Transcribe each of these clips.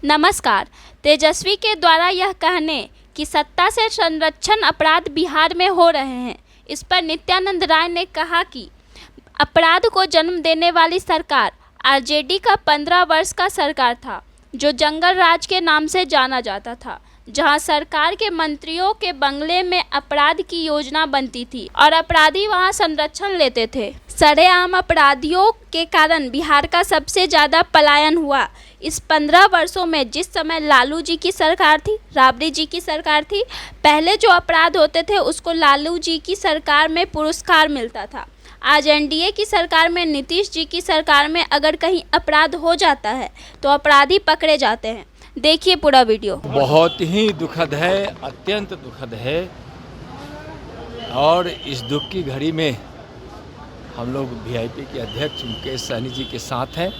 नमस्कार। तेजस्वी के द्वारा यह कहने कि सत्ता से संरक्षण अपराध बिहार में हो रहे हैं, इस पर नित्यानंद राय ने कहा कि अपराध को जन्म देने वाली सरकार आरजेडी का 15 वर्ष का सरकार था, जो जंगल राज के नाम से जाना जाता था, जहां सरकार के मंत्रियों के बंगले में अपराध की योजना बनती थी और अपराधी वहां संरक्षण लेते थे। सरेआम अपराधियों के कारण बिहार का सबसे ज़्यादा पलायन हुआ। इस 15 वर्षों में जिस समय लालू जी की सरकार थी, राबड़ी जी की सरकार थी, पहले जो अपराध होते थे उसको लालू जी की सरकार में पुरस्कार मिलता था। आज एनडीए की सरकार में, नीतीश जी की सरकार में अगर कहीं अपराध हो जाता है तो अपराधी पकड़े जाते हैं। देखिए पूरा वीडियो। बहुत ही दुखद है, अत्यंत दुखद है। और इस दुख की घड़ी में हम लोग वीआईपी के अध्यक्ष मुकेश सहनी जी के साथ हैं।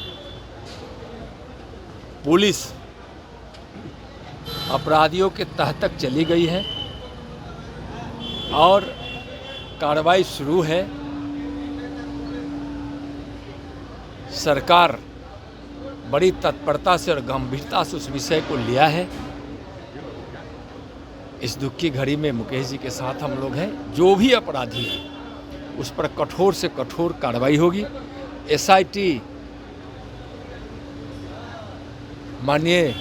पुलिस अपराधियों के तह तक चली गई है और कार्रवाई शुरू है। सरकार बड़ी तत्परता से और गंभीरता से उस विषय को लिया है। इस दुख की घड़ी में मुकेश जी के साथ हम लोग हैं। जो भी अपराधी है उस पर कठोर से कठोर कार्रवाई होगी। एसआईटी माननीय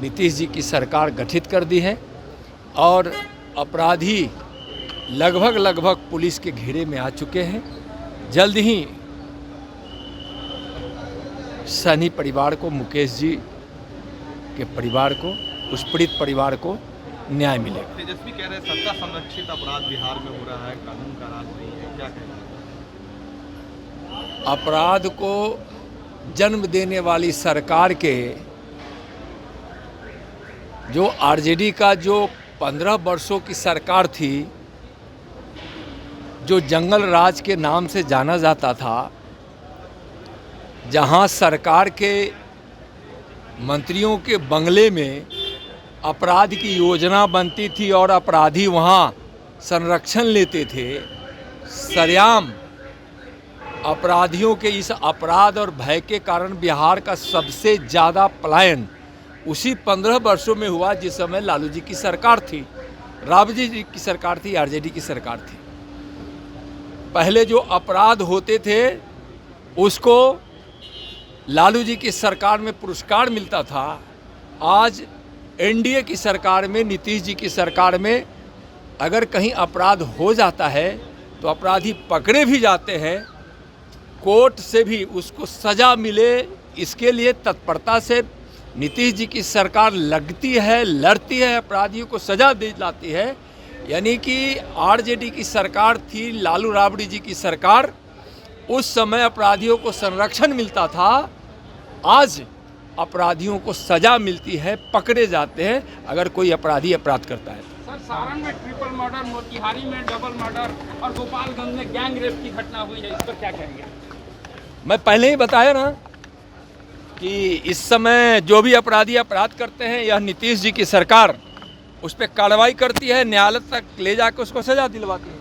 नीतीश जी की सरकार गठित कर दी है और अपराधी लगभग पुलिस के घेरे में आ चुके हैं। जल्द ही सहनी परिवार को, मुकेश जी के परिवार को, उस पीड़ित परिवार को न्याय मिलेगा। तेजस्वी कह रहे हैं सत्ता संरक्षित अपराध बिहार में हो रहा है, कानून का राज नहीं है, क्या कहेंगे? अपराध को जन्म देने वाली सरकार के जो आरजेडी का जो 15 वर्षों की सरकार थी, जो जंगल राज के नाम से जाना जाता था, जहां सरकार के मंत्रियों के बंगले में अपराध की योजना बनती थी और अपराधी वहां संरक्षण लेते थे। सरेआम अपराधियों के इस अपराध और भय के कारण बिहार का सबसे ज़्यादा पलायन उसी 15 वर्षों में हुआ जिस समय लालू जी की सरकार थी, राबड़ी जी की सरकार थी, आरजेडी की सरकार थी। पहले जो अपराध होते थे उसको लालू जी की सरकार में पुरस्कार मिलता था। आज एनडीए की सरकार में, नीतीश जी की सरकार में अगर कहीं अपराध हो जाता है तो अपराधी पकड़े भी जाते हैं, कोर्ट से भी उसको सज़ा मिले, इसके लिए तत्परता से नीतीश जी की सरकार लगती है, लड़ती है, अपराधियों को सज़ा दिलाती है। यानी कि आरजेडी की सरकार थी, लालू राबड़ी जी की सरकार, उस समय अपराधियों को संरक्षण मिलता था। आज अपराधियों को सजा मिलती है, पकड़े जाते हैं अगर कोई अपराधी अपराध करता है। सर, सारण में ट्रिपल मर्डर, मोतिहारी में डबल मर्डर और गोपालगंज में गैंग रेप की घटना हुई है, इस पर क्या कहेंगे? मैं पहले ही बताया ना कि इस समय जो भी अपराधी अपराध करते हैं, यह नीतीश जी की सरकार उस पर कार्रवाई करती है, न्यायालय तक ले जाकर उसको सजा दिलवाती है।